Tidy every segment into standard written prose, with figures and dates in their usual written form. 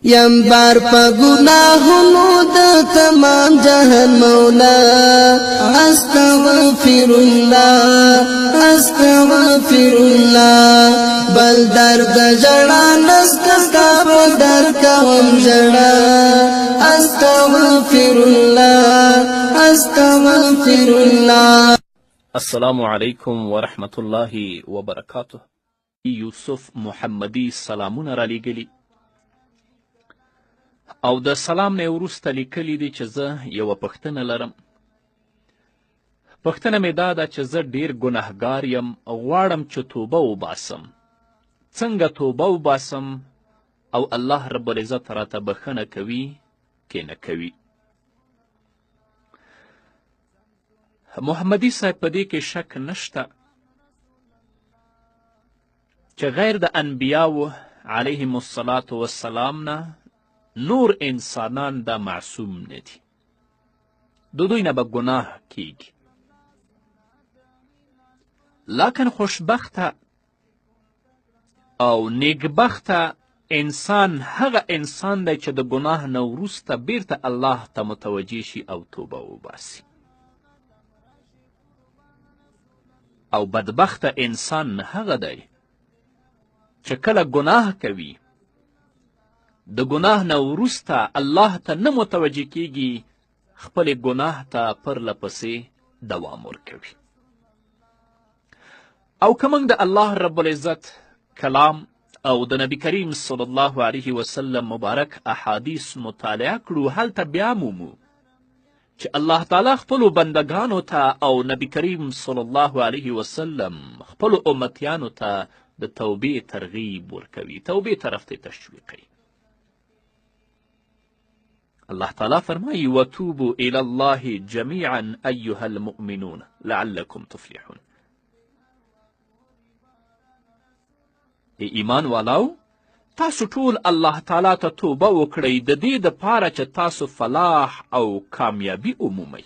یم بار پا گناہنو دا تمام جہان مولا استغفر اللہ استغفر اللہ بل درد جڑا نسکتا پا در کوم جڑا استغفر اللہ استغفر اللہ. السلام علیکم ورحمت الله وبرکاته. یوسف محمدی سلامونه را لیږلي او د سلام نه وروسته لیکلي دي چې زه یوه پوښتنه لرم. پوښتنه مې دا ده چې زه ډیر ګنهګار یم، غواړم چې توبه وباسم. څنګه توبه وباسم او الله رب العزت راته بښنه کوي که نه کوي؟ محمدي صاحب په دې کې شک نشته چې غیر د انبیاو علیهم الصلاة والسلام نه نور انسانان دا معصوم نه دي. د دوی نه به ګناه کیږي، لکن خوشبخته او نیکبخته انسان هغه انسان دی چې د ګناه نه وروسته بیرته الله ته متوجه شي او توبه وباسي. او بدبخته انسان هغه دی چې کله ګناه کوي، د ګناه نه وروسته الله ته نه متوجه کیږي، خپلې ګناه ته پرله پسې دوام ورکوي. او که موږ د الله رب العزت کلام او د نبی کریم صلی الله علیه وسلم مبارک احادیث مطالعه کړو، هلته بیا مومو چې الله تعالی خپلو بندگانو ته او نبی کریم صلی الله علیه وسلم خپلو امتیانو ته د توبې ترغیب ورکوي، توبې طرف ته تشویقوي. الله تعالی فرمایي وتوبوا الی الله جمیعا ایها المؤمنون لعلکم تفلحون. ای ایمان والاو، تاسو ټول الله تعالی ته توبه وکړئ د دې دپاره چې تاسو فلاح او کامیابي ومومئ.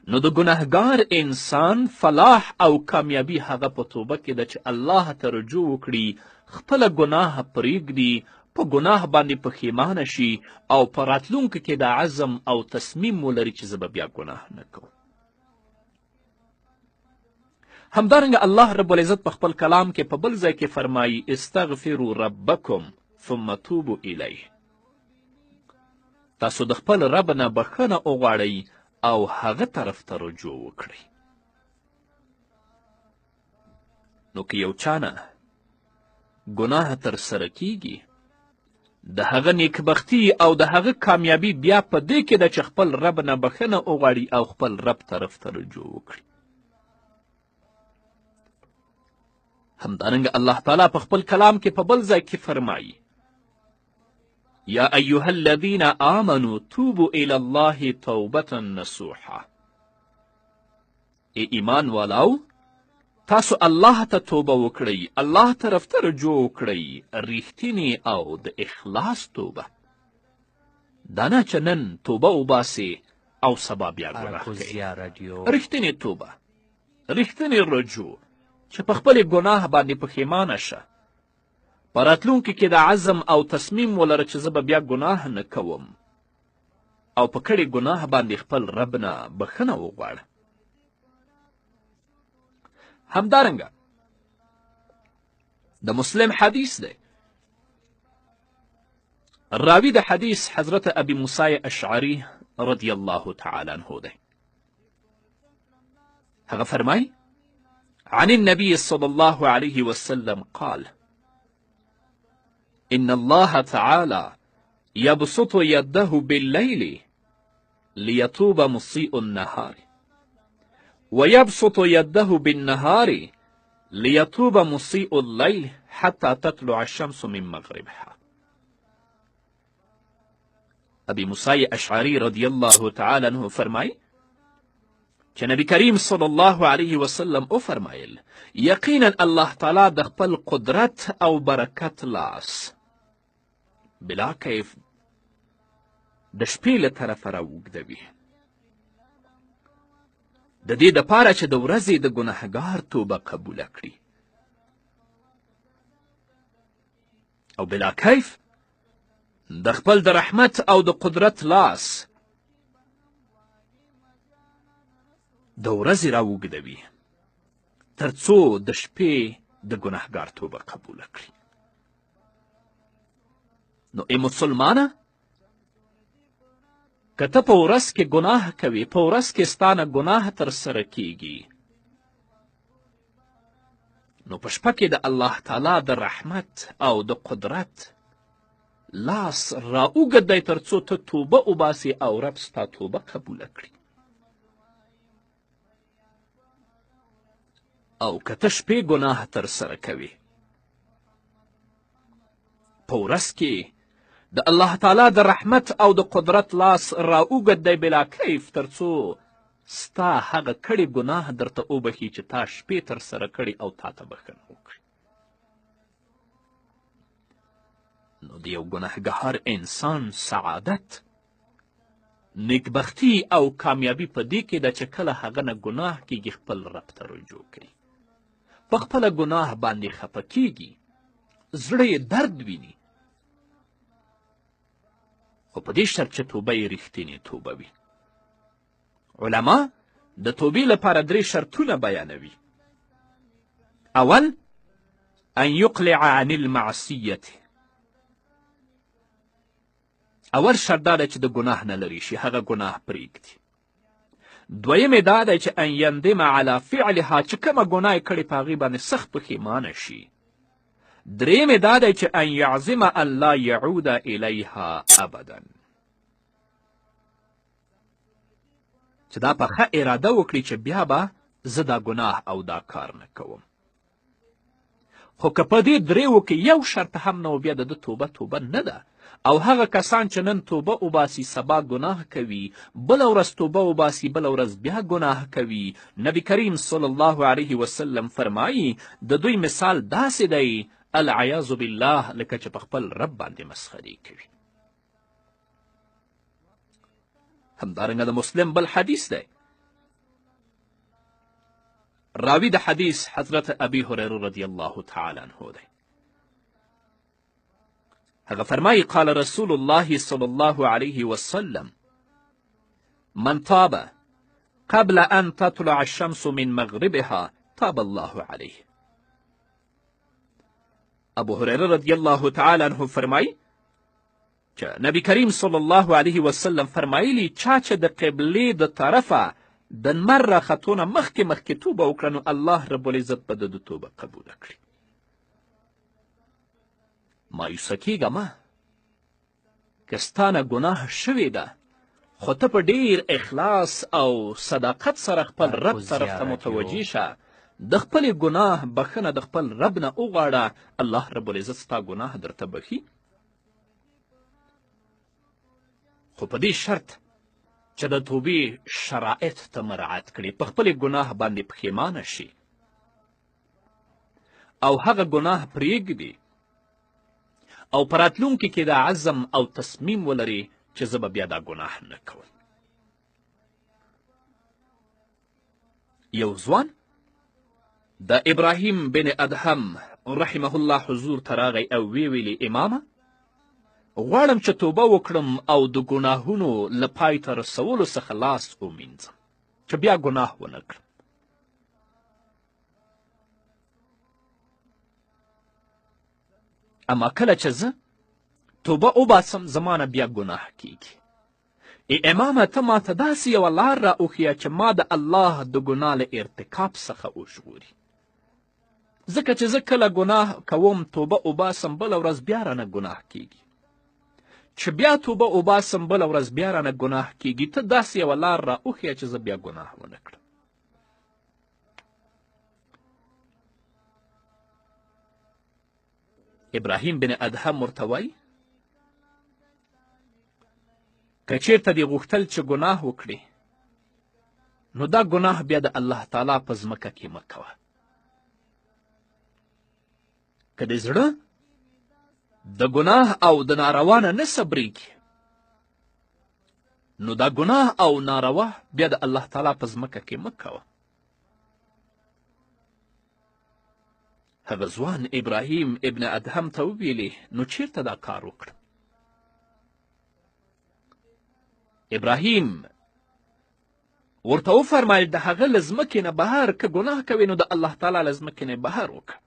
نو د ګنهګار انسان فلاح او کامیابي هغه په توبه کې ده چې الله ته رجوع وکړي، خپله ګناه پرېږدي، په ګناه باندې پښیمانه شي او په راتلونکي کې د عزم او تصمیم ولري چې زه به بیا ګناه نه کوم. همدارنګه الله رب العزت په خپل کلام کې په بل ځای کې فرمایي استغفروا ربکم ثم توبوا الیه. تاسو د خپل رب نه بښنه وغواړئ او هغه طرف ته رجوع وکړئ. نو که یو چا نه ګناه ترسره کیږي، د هغه نیکبختي او د هغه کامیابي بیا په دې کې ده چې خپل رب نه بښنه وغواړي او خپل رب طرف ته رجوع وکړي. همدارنګه الله تعالی په خپل کلام کې په بل ځای کې فرمایي یا ایها الذین آمنوا توبوا الی الله توبة نصوحا. ای ایمان والاو، تاسو الله ته توبه وکړئ، الله طرف ته رجوع وکړئ، ریښتینې او د اخلاص توبه. دا نه چې نن توبه وباسې او سبا بیا ګناه کوي. ریښتینې توبه، ریښتینې رجوع چې په خپلې ګناه باندې پښیمانه شه، په راتلونکي کې د عزم او تصمیم ولره چې زه به بیا ګناه نه کوم، او په کړې ګناه باندې خپل رب نه بښنه وغواړه. همدارنګه د مسلم حدیث دی، راوی د حدیث حضرت ابي موسی اشعري رضی الله تعالی عنه دی. هغه فرمایي عن النبي صلى الله عليه وسلم قال إن الله تعالى يبسط يده بالليل ليتوب مسيء النهار ويبسط يده بالنهار ليتوب مسيء الليل حتى تطلع الشمس من مغربها. ابي موسی اشعری رضی الله تعالی عنه فرمای چې نبی کریم صلی الله علیه وسلم وفرمایل یقینا الله تعالی د خپل قدرت او برکت لاس بلا کیف د شپې له طرفه راوږدوي، د دې دپاره چې د ورځې د ګنهګار توبه قبوله کړي. او بلا کیف د خپل د رحمت او د قدرت لاس د ورځې راوږدوي تر څو د شپې د ګناهګار توبه قبوله کړي. نو ای مسلمانه، که ته په ورځ کې ګناه کوې، په ورځ کې ستا نه ګناه ترسره کیږي، نو په شپه کې د الله تعالی د رحمت او د قدرت لاس راوږد دی تر څو ته توبه وباسې او رب ستا توبه قبوله کړي. او که ته شپې ګناه ترسره کوې، په ورځ کې د الله تعالی د رحمت او د قدرت لاس راوږد دی بلا کیف تر څو ستا هغه کړي ګناه درته وبخي چې تا شپې ترسره کړي او تا ته بښنه وکړي. نو د یو ګناهګار انسان سعادت، نیکبختي او کامیابي په دې کې ده چې کله هغه نه ګناه کیږي خپل رب ته رجوع کوي، په خپله ګناه باندې خفه کیږي، زړه یې درد ویني، خو په دې شرط چې توبه یې رښتینې توبه وي. علما د توبې لپاره 3 شرطونه بیانوي. اول، ان یقلع عن المعصیة. اول شرط دا دی چې د ګناه نه لرې شي، هغه ګناه پرېږدي. دویم یې دا دی چې ان یندم علی فعلها، چې کومه ګناه یې کړې په هغې باندې سخت پښیمانه شي. دریم یې دا دی چې ان یعزم ان لا یعود الیها ابدا، چې دا په ښه اراده وکړي چې بیا به زه دا ګناه او دا کار نه کوم. خو که په دې 3 کې یو شرط هم نه و، بیا د ده توبه نه ده. او هغه کسان چې نن توبه وباسي سبا ګناه کوي، بله ورځ توبه وباسي بله ورځ بیا ګناه کوي، نبی کریم صلی الله علیه وسلم فرمایي د دوی مثال داسې دی العیاذ بالله لکه چې په خپل رب باندې مسخرې کوي. همدارنګه د مسلم بل حدیث دی، راوی د حدیث حضرت ابي هريره رضی الله تعالی عنه دی. هغه فرمایي قال رسول الله صلی الله علیه وسلم من تاب قبل ان تطلع الشمس من مغربها تاب الله علیه. ابو هريره رضی الله تعالی عنه فرمایي چې نبی کریم صلی الله علیه وسلم فرمایلی چا چې د قبلې د طرفه د لمر راختو نه مخکې توبه وکړه نو الله رب العزت به د ده توبه قبوله کړي. مایوسه کیږه مه، که ستا نه ګناه شوې ده خو ته په ډېر اخلاص او صداقت سره خپل رب طرف ته متوجه شه، د خپلې ګناه بښنه د خپل رب نه وغواړه، الله رب العزت ستا ګناه درته بښي. خو په دې شرط چې د توبې شرایط ته مراعات کړي، په خپلې ګناه باندې پښیمانه شي او هغه ګناه پرېږدي او په راتلونکي کې دا عزم او تصمیم ولري چې زه به بیا دا ګناه نه کوم. یو ځوان د ابراهیم بن ادهم رحمه الله حضور ته راغی او ویلي امامه غواړم چې توبه وکړم او د ګناهونو له پای ته رسولو څخه لاس ومینځم چې بیا ګناه ونه کړم. اما کله چې زه توبه وباسم زما نه بیا ګناه کیږي. ای امامه ته ماته داسې یوه لار را وښیه چې ما د الله د ګناه له ارتکاب څخه وژغوري، ځکه چې زه کله ګناه کوم توبه وباسم بله ورځ بیا رانه ګناه کیږي، چې بیا توبه وباسم بله ورځ بیا رانه ګناه کیږي. ته داسې یوه لار را وښیه چې زه بیا ګناه ونه کړم. ابراهیم بن ادهم ورته وایي که چیرته دې غوښتل چې ګناه وکړې نو دا ګناه بیا د الله تعالی په ځمکه کې مه کوه. که دې زړه د ګناه او د ناروا نه صبرېږي نو دا ګناه او ناروا بیا د الله تعالی په ځمکه کې مه کوه. هغه ځوان ابراهیم ابن ادهم ته وویلې نو چیرته دا کار وکړم؟ ابراهیم ورته وفرمایل د هغه له ځمکې نه بهر که ګناه کوې نو د الله تعالی له ځمکې نه بهر وکړه.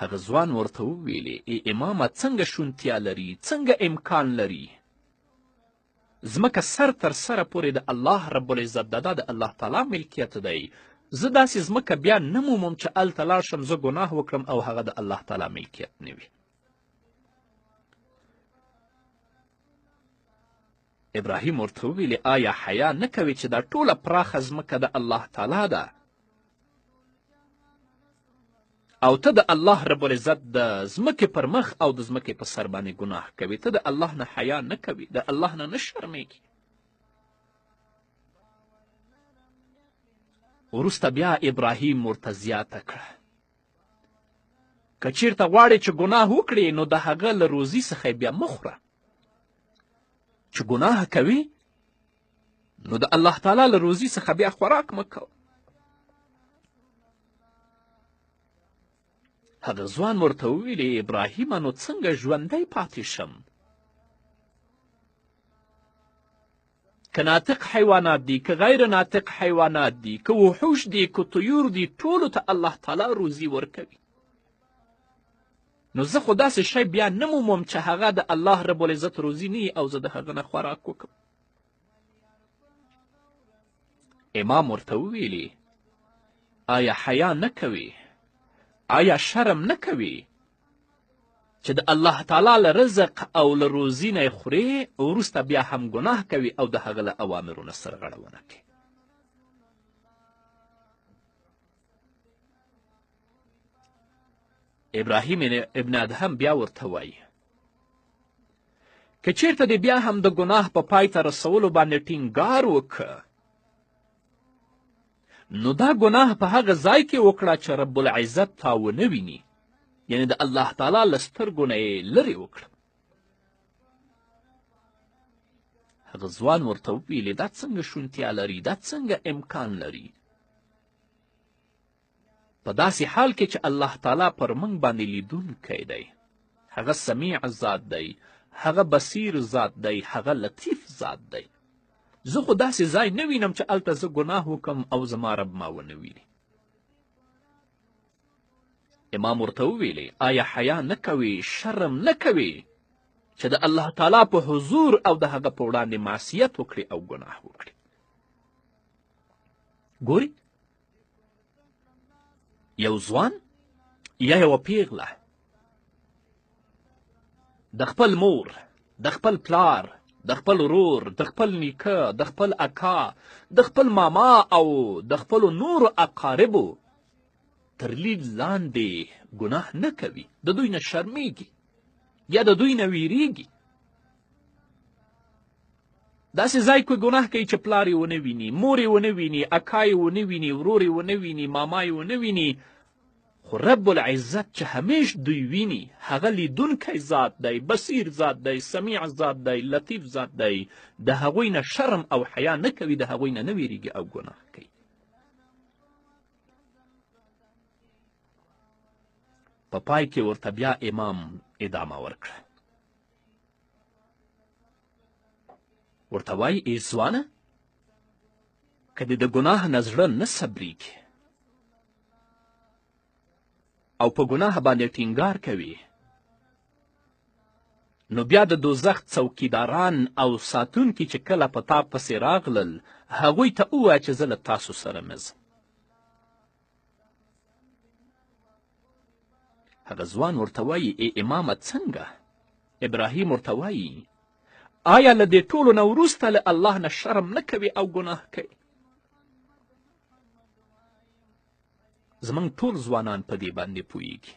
هغه ځوان ورته وویلې ای امامه څنګه شونتیا لري، څنګه امکان لري؟ ځمکه سر تر سره پورې د الله رب العزت دا د الله تعالی ملکیت دی. زه داسې ځمکه بیا نه مومم چې هلته لاړ شم زه ګناه وکړم او هغه د الله تعالی ملکیت نه وي. ابراهیم ورته وویلې آیا حیا نه کوې چې دا ټوله پراخه ځمکه د الله تعالی ده او ته د الله رب العزت د ځمکې پر مخ او د ځمکې په سر باندې ګناه کوې؟ ته د الله نه حیا نه کوې، د الله نه شرمېږي. وروسته بیا ابراهیم ورته زیاته کړه که چیرته غواړې چې ګناه وکړې نو د هغه له روزي څخه بیا مه خوره. چې ګناه کوي نو د الله تعالی له روزي څخه بیا خوراک مه کوه. هغه ځوان ورته وویلې ابراهیمه نو څنګه ژوندی پاتې شم؟ که ناطق حیوانات دي که غیر ناطق حیوانات دي که وحوش دي که طیور دي ټولو ته الله تعالی روزي ورکوي. نو زه خو داسې شی بیا نه مومم چې هغه د الله رب العزت روزي نه وي او زه د هغه نه خوراک وکړم. امام ورته وویلې آیا حیا نه کوې؟ آیا شرم نه کوي چې د الله تعالی له رزق او له روزي نه خورې وروسته بیا هم ګناه کوي او د هغه له اوامرو نه سرغړونه کوي؟ ابراهیم ابن ادهم بیا ورته وایي که چیرته دې بیا هم د ګناه په پای ته رسولو باندې ټینګار وکړه نو دا ګناه په هغه ځای کې وکړه چې رب العزت تا ونه ویني، یعنی د الله تعالی له سترګو نه یې لرې وکړه. هغه ځوان ورته وویلې دا څنګه شونتیا لري، دا څنګه امکان لري؟ په داسې حال کې چې الله تعالی پر موږ باندې لیدونکی دی، هغه سمیع ذات دی، هغه بصیر ذات دی، هغه لطیف ذات دی. زه خو داسې ځای نه وینم چې هلته زه ګناه وکم او زما رب ما ونه ویني. امام ورته وویلې آیا حیا نه کوې، شرم نه کوې چې د الله تعالی په حضور او د هغه په وړاندې معصیت وکړې او ګناه وکړې؟ ګورې یو ځوان یا یوه پیغله د خپل مور، د خپل پلار، د خپل ورور، د خپل نیکه، د خپل اکا، د خپل ماما او د خپلو نورو اقاربو تر لید لاندې ګناه نه کوي، د دوی نه شرمیږي یا د دوی نه ویریږي. داسې ځای کې ګناه کوي چې پلار یې ونه ویني، مور یې ونه ویني، اکا یې ونه ویني، ورور یې ونه ویني، ماما یې ونه ویني، خو رب العزت چې همیش دوی ویني هغه لیدونکی ذات دی، بصیر ذات دی، سمیع ذات دی، لطیف ذات دی. د هغوی نه شرم او حیا نه کوي، د هغوی نه نه ویریږي او ګناه کوي. په پای کې ورته بیا امام ادامه ورکړه، ورته وایي ای ځوانه که دې د ګناه نه زړه نه صبریږي او په ګناه باندې ټینګار کوي نو بیا د دوزخ څوکیداران او ساتونکي چې کله په تا پسې راغلل هغوی ته ووایه چې زه له تاسو سره نه ځم. هغه ځوان ورته وایي ای امامه څنګه؟ ابراهیم ورته وایي آیا له دې ټولو نه وروسته له الله نه شرم نه کوي او ګناه کوي؟ زموږ ټول ځوانان په دې باندې پوهیږي،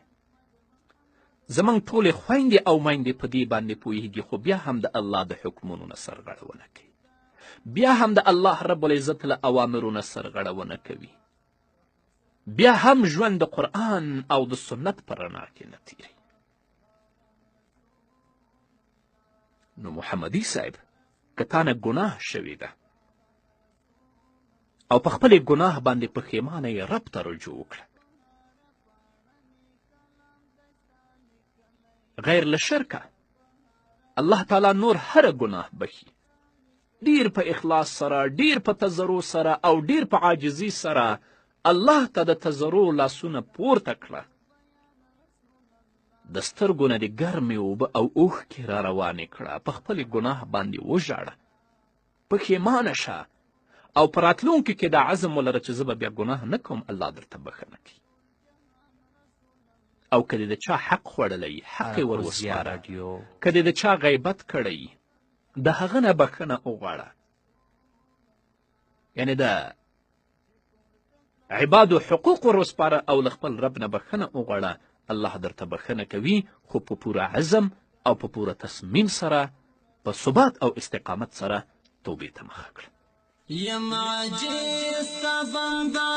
زموږ ټولې خویندې او میندې په دې باندې پوهیږي، خو بیا هم د الله د حکمونو نه سرغړونه کوي، بیا هم د الله رب العزت له اوامرو نه سرغړونه کوي، بیا هم ژوند د قرآن او د سنت په رڼا کې نه تیری. نو محمدي صاحب که تا نه ګناه شوې ده او په خپلې ګناه باندې پښیمانه یې رب ته رجوع وکړه. غیر له شرکه الله تعالی نور هره ګناه بخي، ډیر په اخلاص سره، ډیر په تضرع سره او ډیر په عاجزي سره الله ته د تضرع لاسونه پورته کړه. د سترګو نه دې ګرمې اوبه او اوښکې را روانې کړه، په خپلې ګناه باندې وژاړه، پښیمانه شه او په راتلونکي کې دا عزم ولره چې زه به بیا ګناه نه کوم، الله درته بښنه کوي. او که دې د چا حق خوړلی حق یې ور وسپاره، که دې د چا غیبت کړی د هغه نه بښنه وغواړه. یعنې د عبادو حقوق ور وسپاره او له خپل رب نه بښنه وغواړه، الله درته بښنه کوي، خو په پوره عزم او په پوره تصمیم سره، په ثبات او استقامت سره توبې ته مخه کړه. یم عاجز تا بنده